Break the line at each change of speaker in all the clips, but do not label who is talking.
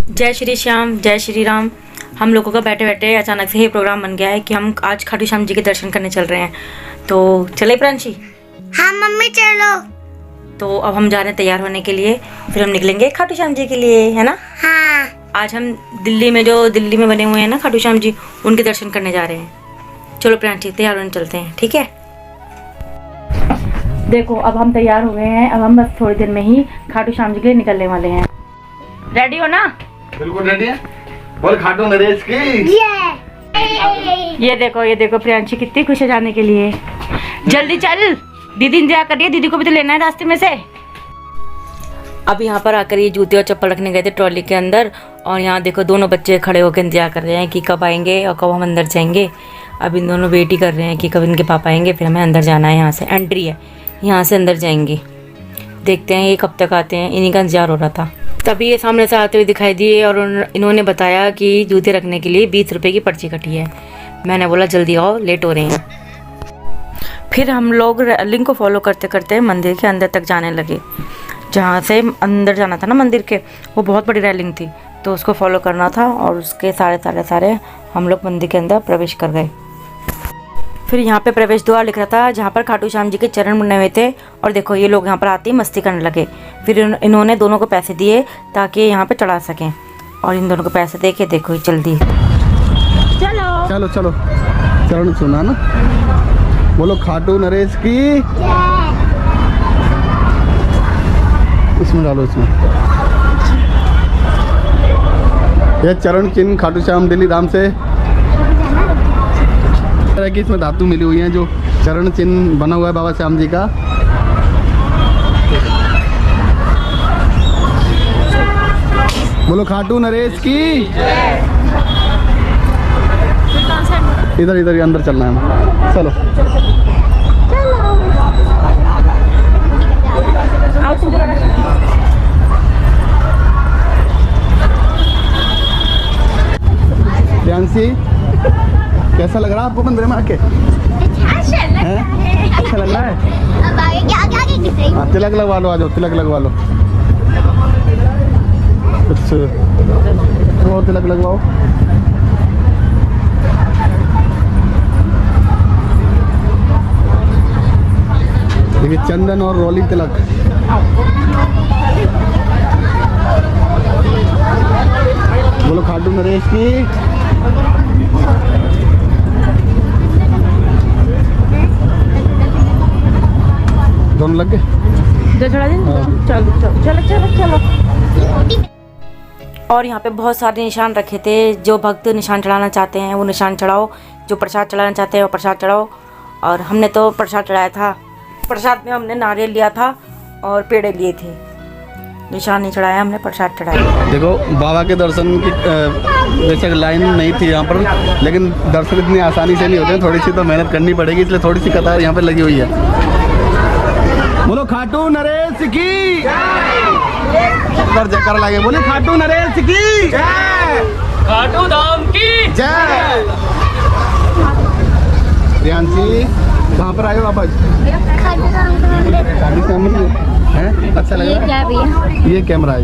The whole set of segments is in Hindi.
जय श्री श्याम, जय श्री राम। हम लोगों का बैठे बैठे अचानक से ये प्रोग्राम बन गया है कि हम आज खाटू श्याम जी के दर्शन करने चल रहे हैं। तो चले प्रांशी?
हाँ मम्मी चलो।
तो अब हम जा रहे हैं तैयार होने के लिए, फिर हम निकलेंगे खाटू श्याम जी के लिए, है ना?
हाँ।
आज हम दिल्ली में बने हुए हैं ना खाटू श्याम जी, उनके दर्शन करने जा रहे हैं। चलो प्रांशी तैयार होने चलते हैं, ठीक है? देखो अब हम तैयार हो गए हैं, अब हम बस थोड़ी देर में ही खाटू श्याम जी के लिए निकलने वाले हैं। रेडी हो ना?
बिल्कुल रेडी है। बोल खाटू नरेश की।
ये देखो प्रियांशी कितनी खुश है जाने के लिए। जल्दी चल, दीदी इंतजार कर रही है, दीदी को भी तो लेना है रास्ते में से। अब यहाँ पर आकर ये जूते और चप्पल रखने गए थे ट्रॉली के अंदर, और यहाँ देखो दोनों बच्चे खड़े होकर इंतजार कर रहे हैं कि कब आएंगे और कब हम अंदर जाएंगे। अब इन दोनों वेट ही कर रहे हैं कि कब इनके पापा आएंगे, फिर हमें अंदर जाना है। यहाँ से एंट्री है, यहाँ से अंदर जाएंगे। देखते हैं ये कब तक आते हैं, इन्हीं का इंतजार हो रहा था। तभी ये सामने से आते हुए दिखाई दिए और इन्होंने बताया कि जूते रखने के लिए 20 रुपये की पर्ची कटी है। मैंने बोला जल्दी आओ, लेट हो रहे हैं। फिर हम लोग लिंक को फॉलो करते करते मंदिर के अंदर तक जाने लगे। जहाँ से अंदर जाना था ना मंदिर के, वो बहुत बड़ी रेलिंग थी, तो उसको फॉलो करना था और उसके सारे हम लोग मंदिर के अंदर प्रवेश कर गए। फिर यहाँ पे प्रवेश द्वार लिख रहा था जहाँ पर खाटू श्याम जी के चरण बने हुए थे, और देखो ये लोग यहाँ पर आते ही मस्ती करने लगे। फिर इन्होंने दोनों को पैसे दिए ताकि यहाँ पे चढ़ा सकें, और इन दोनों को पैसे दे के देखो जल्दी चलो
चलो चलो चरण सुना ना। बोलो खाटू नरेश की। इसमें डालो, इसमें ये चरण चिन्ह खाटू श्याम दिल्ली धाम से तरह की इसमें धातु मिली हुई है, जो चरण चिन्ह बना हुआ है बाबा श्याम जी का। बोलो खाटू नरेश की। इधर अंदर चलना है, चलो। प्रियांशी कैसा लग रहा है आपको मंदिर में आके? अच्छा लग रहा है।
अब आगे किसे?
हाँ, तिलक लगवा लो, आ जाओ तिलक लगवा लो। अच्छा वो तिलक लगवाओ। देखिए चंदन और रोलिंग तिलक। बोलो खाटू नरेश की। दोनों लग गए।
चलो। और यहाँ पे बहुत सारे निशान रखे थे। जो भक्त निशान चढ़ाना चाहते हैं वो निशान चढ़ाओ, जो प्रसाद चढ़ाना चाहते हैं वो प्रसाद चढ़ाओ। और हमने तो प्रसाद चढ़ाया था। प्रसाद में हमने नारियल लिया था और पेड़े लिए थे। निशान नहीं चढ़ाया, हमने प्रसाद चढ़ाया।
देखो बाबा के दर्शन की बेशक लाइन नहीं थी यहाँ पर, लेकिन दर्शन इतनी आसानी से नहीं होते हैं, थोड़ी सी तो मेहनत करनी पड़ेगी, इसलिए थोड़ी सी कतार यहाँ पर लगी हुई है। बोलो खाटू नरेश की। जयकार लगे, बोले खाटू नरेश की।
खाटू धाम की
जय। प्रियांशी कहाँ पर आए हो आप आज? खाटू श्याम जी हैं? अच्छा लग रहा है। ये कैमरा है।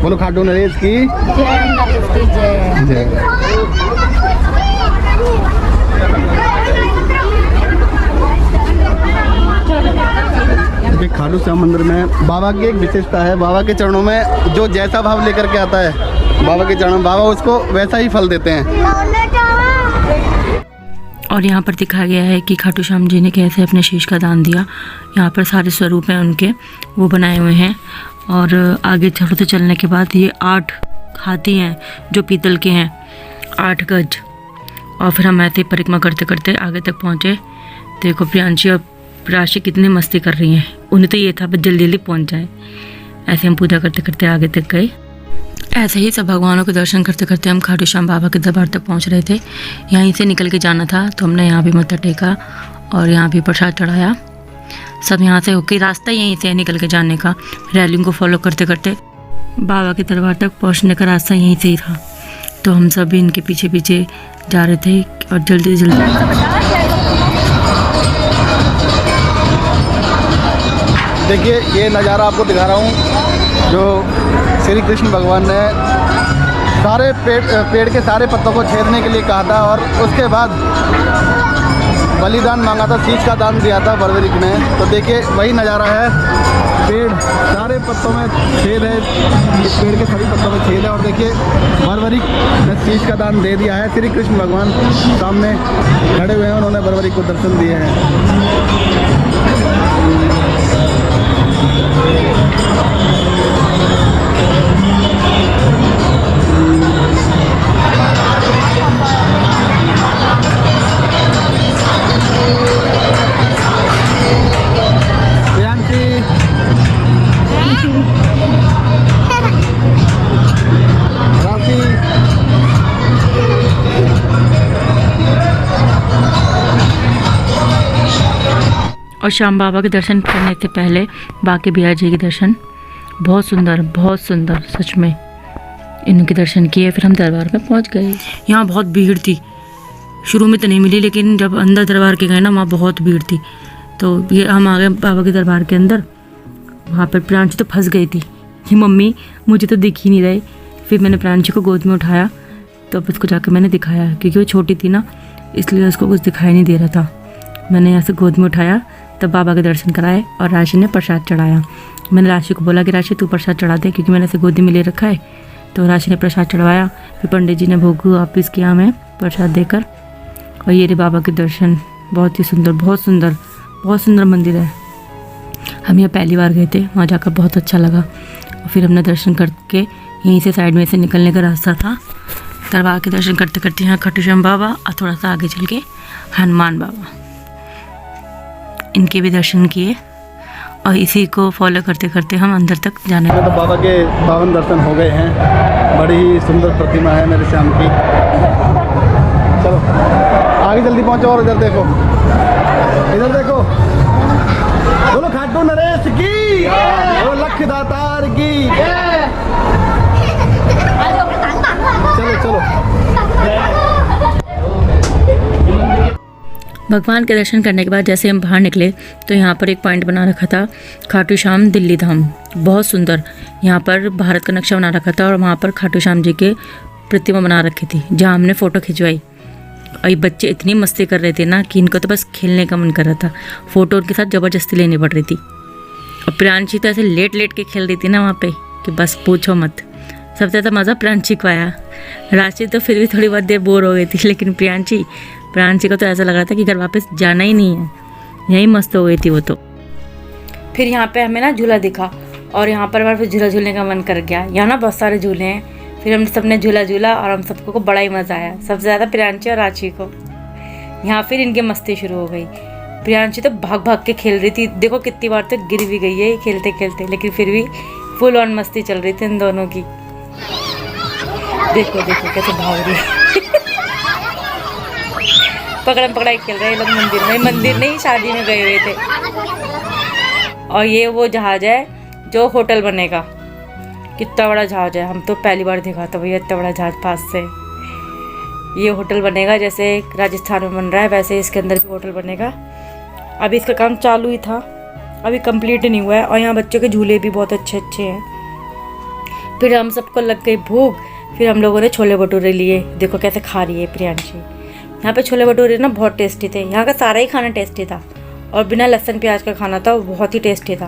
बोलो खाटू नरेश की जय। खाटू श्याम मंदिर में बाबा की एक विशेषता है। बाबा के चरणों में जो जैसा भाव लेकर के आता है बाबा के चरणों, बाबा उसको वैसा ही फल देते हैं।
और यहाँ पर दिखाया गया है कि खाटू श्याम जी ने कैसे अपने शीश का दान दिया। यहाँ पर सारे स्वरूप हैं उनके, वो बनाए हुए हैं। और आगे थोड़े चलने के बाद ये 8 हाथी हैं जो पीतल के हैं, 8 गज। और फिर हम ऐसे परिक्रमा करते करते आगे तक पहुँचे। देखो प्रियांशी और राशि कितनी मस्ती कर रही हैं। उन्हें तो ये था बस जल्दी जल्दी पहुँच जाए। ऐसे हम पूजा करते करते आगे तक गए। ऐसे ही सब भगवानों के दर्शन करते करते हम खाटू श्याम बाबा के दरबार तक पहुंच रहे थे। यहीं से निकल के जाना था, तो हमने यहाँ भी मत्था टेका और यहाँ भी प्रसाद चढ़ाया। सब यहाँ से होके रास्ता यहीं से निकल के जाने का, रैलिंग को फॉलो करते करते बाबा के दरबार तक पहुँचने का रास्ता यहीं से ही था। तो हम सब भी इनके पीछे पीछे जा रहे थे और जल्दी
देखिए ये नज़ारा आपको दिखा रहा हूँ, जो श्री कृष्ण भगवान ने सारे पेड़ के सारे पत्तों को छेदने के लिए कहा था और उसके बाद बलिदान मांगा था, शीश का दान दिया था बर्बरीक ने। तो देखिए वही नज़ारा है, पेड़ सारे पत्तों में छेद है, इस पेड़ के सभी पत्तों में छेद है और देखिए बर्बरीक ने शीश का दान दे दिया है। श्री कृष्ण भगवान सामने खड़े हुए हैं, उन्होंने बर्बरीक को दर्शन दिए हैं।
और श्याम बाबा के दर्शन करने से पहले बांके बिहारी जी के दर्शन बहुत सुंदर सच में इनके दर्शन किए। फिर हम दरबार में पहुंच गए। यहाँ बहुत भीड़ थी, शुरू में तो नहीं मिली, लेकिन जब अंदर दरबार के गए ना वहाँ बहुत भीड़ थी। तो ये हम आ गए बाबा के दरबार के अंदर। वहाँ पर प्रांची तो फंस गई थी कि मम्मी मुझे तो दिख ही नहीं रहे। फिर मैंने प्रांची को गोद में उठाया, तो अब उसको जाकर मैंने दिखाया, क्योंकि वो छोटी थी ना इसलिए उसको कुछ दिखाई नहीं दे रहा था। मैंने यहाँ से गोद में उठाया, तब बाबा के दर्शन कराए और राशि ने प्रसाद चढ़ाया। मैंने राशि को बोला कि राशि तू प्रसाद चढ़ा दे, क्योंकि मैंने इसे गोदी में ले रखा है। तो राशि ने प्रसाद चढ़वाया। फिर पंडित जी ने भोग वापिस किया हमें प्रसाद देकर। और ये रे बाबा के दर्शन, बहुत ही सुंदर, बहुत सुंदर मंदिर है। हम यहाँ पहली बार गए थे, वहाँ जाकर बहुत अच्छा लगा। और फिर हमने दर्शन करके यहीं से साइड में से निकलने का रास्ता था। दरबार के दर्शन करते करते यहाँ खाटू श्याम बाबा और थोड़ा सा आगे चल के हनुमान बाबा, इनके भी दर्शन किए। और इसी को फॉलो करते करते हम अंदर तक जाने
तो बाबा के पावन दर्शन हो गए हैं। बड़ी ही सुंदर प्रतिमा है मेरे श्याम की। चलो आगे जल्दी पहुंचो और इधर देखो, बोलो खाटू नरेश की, बोलो लख दातार की। चलो
भगवान के दर्शन करने के बाद जैसे हम बाहर निकले तो यहाँ पर एक पॉइंट बना रखा था, खाटू श्याम दिल्ली धाम। बहुत सुंदर, यहाँ पर भारत का नक्शा बना रखा था और वहाँ पर खाटू श्याम जी के प्रतिमा बना रखी थी, जहाँ हमने फ़ोटो खिंचवाई। और ये बच्चे इतनी मस्ती कर रहे थे ना कि इनको तो बस खेलने का मन कर रहा था, फ़ोटो उनके साथ ज़बरदस्ती लेनी पड़ रही थी। और प्रांशी तो ऐसे लेट के खेल रही थी ना वहाँ पे कि बस पूछो मत। सबसे ज़्यादा मज़ा प्रांशी को आया। राशि तो फिर भी थोड़ी बहुत देर बोर हो गई थी, लेकिन प्रांशी को तो ऐसा लग रहा था कि घर वापस जाना ही नहीं है, यहीं मस्त हो गई थी वो तो। फिर यहाँ पे हमें ना झूला दिखा और यहाँ पर हमारे झूला झूलने का मन कर गया। यहाँ ना बहुत सारे झूले हैं। फिर हम सबने झूला झूला और हम सबको को बड़ा ही मज़ा आया, सबसे ज़्यादा प्रांशी और राशि को। यहाँ फिर इनकी मस्ती शुरू हो गई। प्रांशी तो भाग के खेल रही थी, देखो कितनी बार तो गिर भी गई है खेलते खेलते, लेकिन फिर भी फुल ऑन मस्ती चल रही थी इन दोनों की। देखो कैसे भाग रही है। पकड़म पकड़ाई खेल रहे हैं लोग मंदिर नहीं शादी में गए हुए थे। और ये वो जहाज है जो होटल बनेगा, कितना बड़ा जहाज है, हम तो पहली बार देखा था भैया इतना बड़ा जहाज पास से। ये होटल बनेगा जैसे राजस्थान में बन रहा है वैसे इसके अंदर भी होटल बनेगा। अभी इसका काम चालू ही था, अभी कंप्लीट नहीं हुआ है। और यहाँ बच्चों के झूले भी बहुत अच्छे हैं। फिर हम सबको लग गई भूख, फिर हम लोगों ने छोले भटूरे लिए। देखो कैसे खा रही है प्रियांशी। यहाँ पे छोले भटूरे ना बहुत टेस्टी थे, यहाँ का सारा ही खाना टेस्टी था और बिना लहसुन प्याज का खाना था, वो बहुत ही टेस्टी था।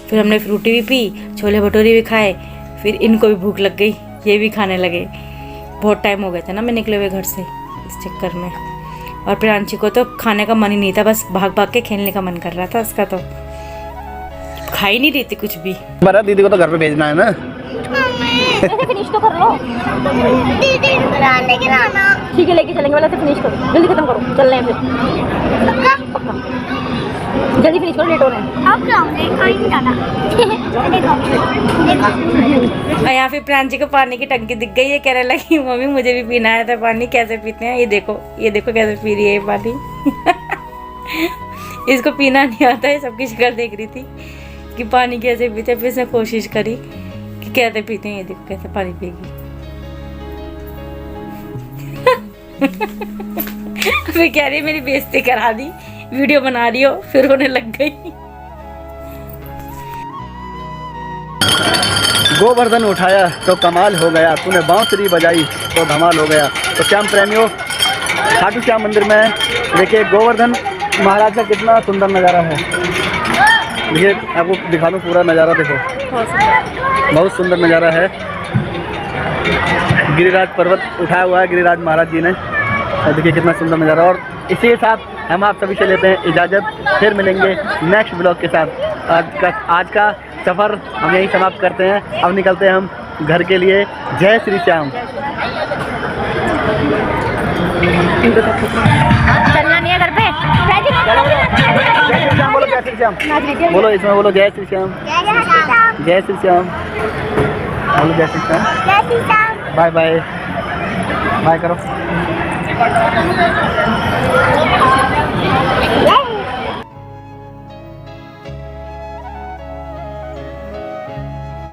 फिर हमने फ्रूटी भी पी, छोले भटूरे भी खाए, फिर इनको भी भूख लग गई, ये भी खाने लगे। बहुत टाइम हो गया था ना मैं निकले हुए घर से इस चक्कर में। और प्रियांशी को तो खाने का मन ही नहीं था, बस भाग के खेलने का मन कर रहा था उसका, तो खा ही नहीं रही थी कुछ भी।
बड़ा दीदी को तो घर पे भेजना है ना।
फिनिश तो कर लो
दीदी लेके आना।
ठीक है, लेके चलेंगे, वाला से फिनिश करो, जल्दी खत्म करो, चल रहे हैं फिर पक्का जल्दी फिनिश करो, लेट हो रहे हैं।
अब लाऊंगे, कहीं नहीं जाना। देखो
यहाँ फिर प्रांशी को पानी की टंकी दिख गई है, कहने लगी मम्मी मुझे भी पीना है था पानी। कैसे पीते हैं ये देखो कैसे पी रही है ये पानी। इसको पीना नहीं आता है, सबकी शक्ल देख रही थी कि पानी कैसे पीते। फिर इसने कोशिश करी कि कैसे पीते हैं, ये देखो कैसे पानी पिएगी। फिर कह रही मेरी बेइज्जती करा दी, वीडियो बना रही हो, फिर होने लग गई।
गोवर्धन उठाया तो कमाल हो गया, तूने बांसुरी बजाई तो धमाल हो गया। तो श्याम प्रेमियों, खाटू श्याम मंदिर में देखिए गोवर्धन महाराज का कितना सुंदर नज़ारा है। देखिए आपको दिखा दूँ पूरा नज़ारा, देखो बहुत सुंदर नज़ारा है। गिरिराज पर्वत उठाया हुआ है गिरिराज महाराज जी ने, और देखिए कितना सुंदर नज़ारा। और इसी के साथ हम आप सभी से लेते हैं इजाज़त, फिर मिलेंगे नेक्स्ट ब्लॉग के साथ। आज का सफ़र हम यहीं समाप्त करते हैं, अब निकलते हैं हम घर के लिए। जय श्री श्याम।
चलना नहीं है घर पे।
जय श्री श्याम बोलो, जय श्री श्याम बोलो, इसमें बोलो जय श्री श्याम, जय श्री श्याम बोलो, जय Shri Shyam, bye bye, bye करो।